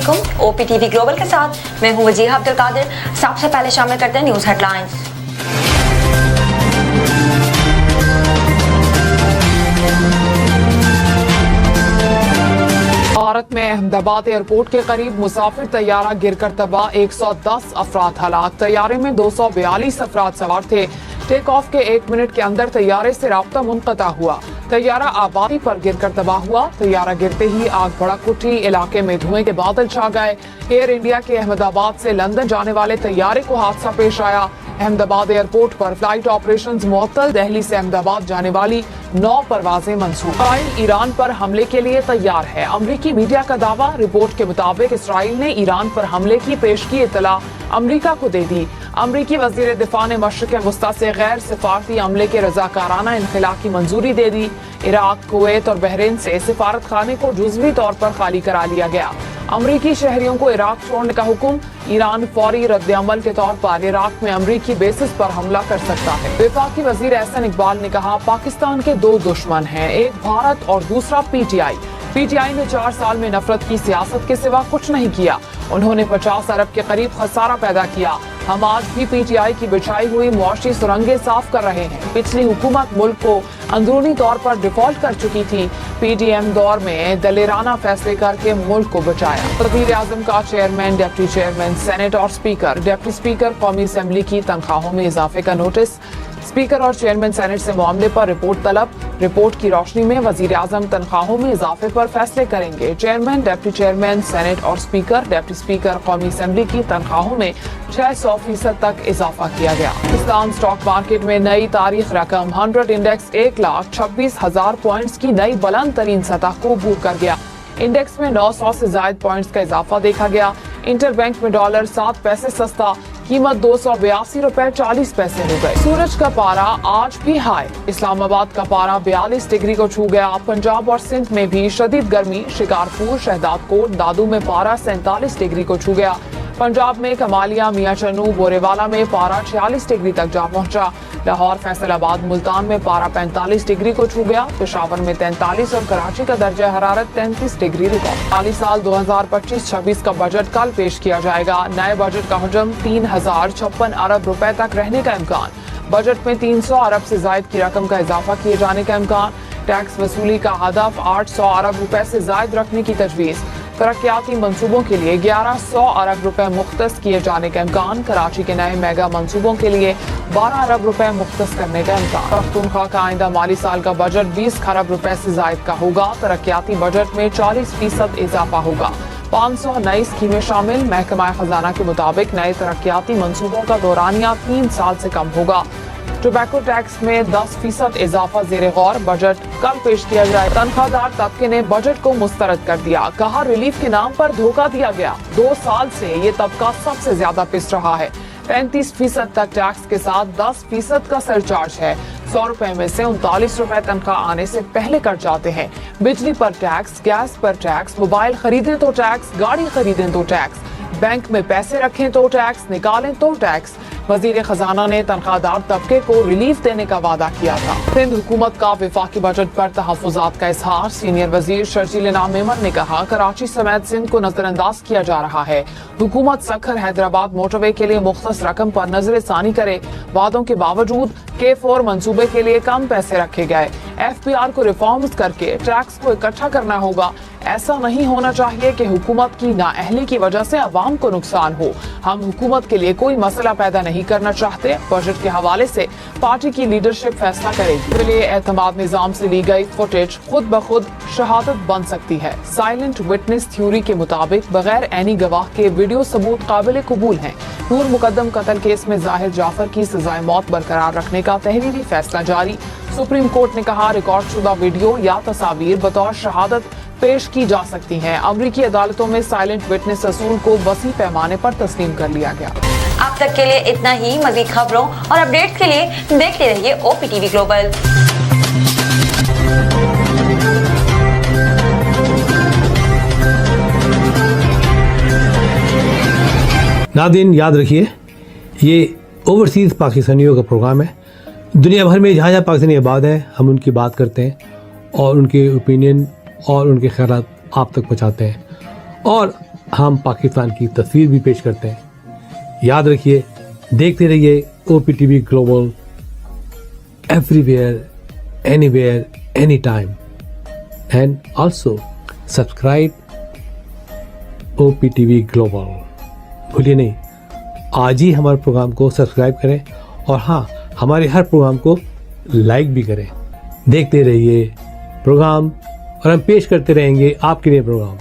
वालेकुम। OPTV global के साथ मैं हूं वजीहा अब्दुल कादिर। सबसे पहले शामिल करते हैं न्यूज़ हेडलाइंस। भारत में अहमदाबाद एयरपोर्ट के करीब मुसाफिर तैयारा गिरकर तबाह, 110 अफराद हलाक। तैयारे में 242 अफराद सवार थे। टेक ऑफ के 1 मिनट के अंदर तैयारे से राब्ता मुनक़ता हुआ। तैयारा आबादी पर गिरकर तबाह हुआ। तैयारा गिरते ही आग भड़क उठी, इलाके में धुएं के बादल छा गए। एयर इंडिया के अहमदाबाद से लंदन जाने वाले तैयारे को हादसा पेश आया। अहमदाबाद एयरपोर्ट पर फ्लाइट ऑपरेशंस मुअत्तल। दिल्ली से अहमदाबाद जाने वाली 9 परवाजें मंसूख। इसराइल ईरान पर हमले के लिए तैयार है। अमरीकी मीडिया का दावा। रिपोर्ट के मुताबिक इसराइल ने ईरान पर हमले की पेशगी इत्तला अमरीका को दे दी। अमरीकी वजीर दिफा ने मशरिक़ वस्ता से गैर सिफारती हमले के रज़ाकाराना इनखला की मंजूरी दे दी। इराक, कुवैत और बहरीन से सिफारत खाने को जुज़वी तौर पर खाली करा लिया गया। अमरीकी शहरियों को इराक छोड़ने का हुक्म। ईरान फौरी रद्द-ए-अमल के तौर पर इराक में अमरीकी बेसिस पर हमला कर सकता है। वफाकी वजीर एहसन इकबाल ने कहा, पाकिस्तान के 2 दुश्मन हैं, एक भारत और दूसरा PTI। PTI ने 4 साल में नफरत की सियासत के सिवा कुछ नहीं किया। उन्होंने 50 अरब के करीब खसारा पैदा किया। हम आज भी PTI की बिछाई हुई मुआशी सुरंगें साफ कर रहे हैं। पिछली हुकूमत मुल्क को अंदरूनी तौर पर डिफॉल्ट कर चुकी थी। PDM दौर में दलेराना फैसले करके मुल्क को बचाया। वज़ीर आज़म का चेयरमैन, डिप्टी चेयरमैन, सेनेट और स्पीकर, डिप्टी स्पीकर कौमी असेंबली की तनख्वाहों में इजाफे का नोटिस। स्पीकर और चेयरमैन सेनेट से मामले पर रिपोर्ट तलब। रिपोर्ट की रोशनी में वजीर आज़म तनख्वाहों में इजाफे पर फैसले करेंगे। चेयरमैन, डिप्टी चेयरमैन, सेनेट और स्पीकर, डिप्टी स्पीकर कौमी असेंबली की तनख्वाहों में 600% तक इजाफा किया गया। पाकिस्तान स्टॉक मार्केट में नई तारीख रकम 100 इंडेक्स 1,26,000 पॉइंट्स की नई बुलंद तरीन सतह को अबूर कर गया। इंडेक्स में 900 से ज्यादा पॉइंट्स का इजाफा देखा गया। इंटरबैंक में डॉलर 7 पैसे सस्ता, कीमत 282 रुपए 40 पैसे हो गए। सूरज का पारा आज भी हाई। इस्लामाबाद का पारा 42 डिग्री को छू गया। पंजाब और सिंध में भी शदीद गर्मी। शिकारपुर, शहदादकोट, दादू में पारा 47 डिग्री को छू गया। पंजाब में कमालिया, मियां चन्नू, बोरेवाला में पारा 46 डिग्री तक जा पहुंचा। लाहौर, फैसलाबाद, मुल्तान में पारा 45 डिग्री को छू गया। पेशावर में 43 और कराची का दर्जा हरारत 33 डिग्री रिकॉर्ड। माली साल 2025-26 का बजट कल पेश किया जाएगा। नए बजट का हजम 3056 अरब रुपए तक रहने का इम्कान। बजट में 300 अरब से जायद की रकम का इजाफा किए जाने का इम्कान। टैक्स वसूली का हदफ 800 अरब रुपए से जायद रखने की तजवीज़। तरक्याती मंसूबों के लिए 1100 अरब रुपए मुख्तस किए जाने का इम्कान। कराची के नए मेगा मंसूबों के लिए 12 अरब रुपए मुख्तस करने का इम्कान। पख्तूनख्वा का आइंदा माली साल का बजट 20 खरब रुपए से जायद का होगा। तरक्याती बजट में 40% इजाफा होगा। 500 नई स्कीमें शामिल। महकमा खजाना के मुताबिक नए तरक्याती मंसूबों का दौरानिया 3 साल से कम होगा। टोबैको टैक्स में 10% इजाफा ज़ेरे गौर। बजट कल पेश किया जाए। तनख्वाहदार तबके ने बजट को मुस्तरद कर दिया। कहा, रिलीफ के नाम पर धोखा दिया गया। 2 साल से ये तबका सबसे ज्यादा पिस रहा है। 35% तक टैक्स के साथ 10% का सरचार्ज है। 100 रुपए में से 39 रुपए तनख्वाह आने से पहले कट जाते हैं। बिजली पर टैक्स, गैस पर टैक्स, मोबाइल खरीदें तो टैक्स, गाड़ी खरीदें तो टैक्स, बैंक में पैसे रखें तो टैक्स, निकालें तो टैक्स। वजीर खजाना ने तनख्वाहदार तबके को रिलीफ देने का वादा किया था। सिंध हुकूमत का वफाकी बजट पर तहफ़्फ़ुज़ात का इज़हार। सीनियर वजीर शर्जील इनाम मेमन ने कहा, कराची समेत सिंध को नजरअंदाज किया जा रहा है। हुकूमत सखर हैदराबाद मोटरवे के लिए मुख्तस रकम पर नजरसानी करे। वादों के बावजूद K4 मंसूबे के लिए कम पैसे रखे गए। FPR को रिफॉर्म्स करके टैक्स को इकट्ठा करना होगा। ऐसा नहीं होना चाहिए कि हुकूमत की नाअहली की वजह से अवाम को नुकसान हो। हम हुकूमत के लिए कोई मसला पैदा नहीं करना चाहते। बजट के हवाले से पार्टी की लीडरशिप फैसला करेगी। इसके लिए एतमाद निजाम से ली गई फुटेज खुद ब खुद शहादत बन सकती है। साइलेंट विटनेस थ्योरी के मुताबिक बगैर ऐनी गवाह के वीडियो सबूत काबिल कबूल हैं। नूर मुकद्दम कत्ल केस में जाहिर जाफर की सजाए मौत बरकरार रखने का तहरीरी फैसला जारी। सुप्रीम कोर्ट ने कहा, रिकॉर्ड शुदा वीडियो या तस्वीर बतौर शहादत पेश की जा सकती हैं। अमरीकी अदालतों में साइलेंट विटनेस असूल को वसी पैमाने पर तस्लीम कर लिया गया। अब तक के लिए इतना ही। मजीद खबरों और अपडेट के लिए देखते रहिए OPTV ग्लोबल। नाज़रीन, याद रखिए, ये ओवरसीज़ पाकिस्तानियों का प्रोग्राम है। दुनिया भर में जहाँ जहाँ पाकिस्तानी आबाद हैं, हम उनकी बात करते हैं और उनके ओपिनियन और उनके ख्यालात आप तक पहुँचाते हैं। और हम पाकिस्तान की तस्वीर भी पेश करते हैं। याद रखिए, देखते रहिए OPTV global, everywhere, anywhere, any time, and also subscribe OPTV global. भूलिए नहीं, आज ही हमारे प्रोग्राम को सब्सक्राइब करें और हाँ, हमारे हर प्रोग्राम को लाइक भी करें। देखते रहिए प्रोग्राम और हम पेश करते रहेंगे आपके लिए प्रोग्राम।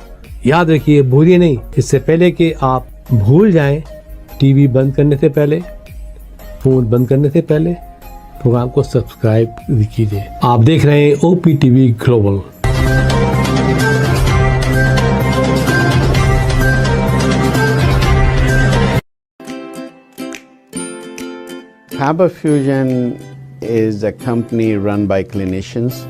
याद रखिए, भूलिए नहीं, इससे पहले कि आप भूल जाएं, टीवी बंद करने से पहले, फोन बंद करने से पहले प्रोग्राम को सब्सक्राइब कीजिए। आप देख रहे हैं OPTV global. Haberfusion is a company run by clinicians.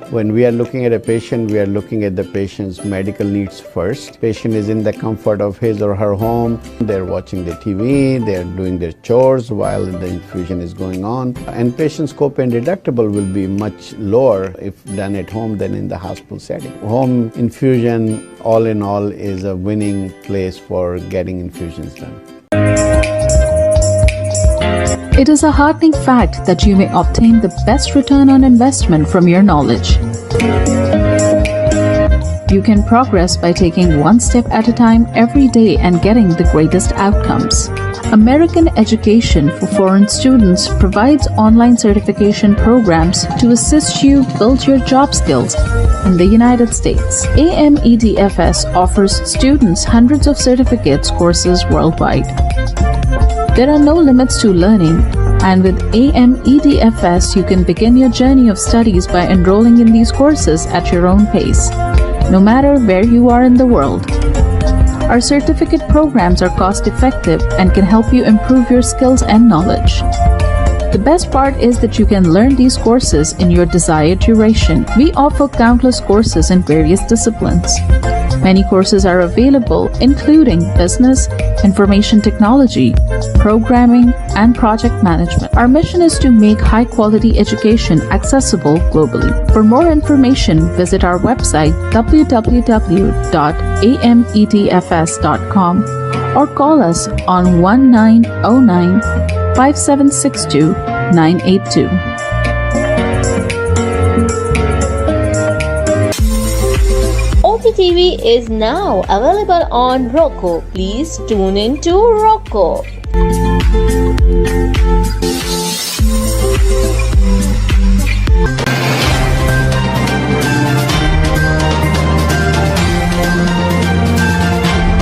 When we are looking at a patient, we are looking at the patient's medical needs first. Patient is in the comfort of his or her home. They're watching the TV, they're doing their chores while the infusion is going on. And patient's copay and deductible will be much lower if done at home than in the hospital setting. Home infusion, all in all, is a winning place for getting infusions done. It is a heartening fact that you may obtain the best return on investment from your knowledge. You can progress by taking one step at a time every day and getting the greatest outcomes. American Education for Foreign Students provides online certification programs to assist you build your job skills in the United States. AMEDFS offers students hundreds of certificates courses worldwide. There are no limits to learning, and with AMEDFS, you can begin your journey of studies by enrolling in these courses at your own pace, no matter where you are in the world. Our certificate programs are cost-effective and can help you improve your skills and knowledge. The best part is that you can learn these courses in your desired duration. We offer countless courses in various disciplines. Many courses are available, including business, information technology, programming, and project management. Our mission is to make high-quality education accessible globally. For more information, visit our website www.amedfs.com or call us on 1909-5762-982. OPTV is now available on Roku. Please tune in to Roku.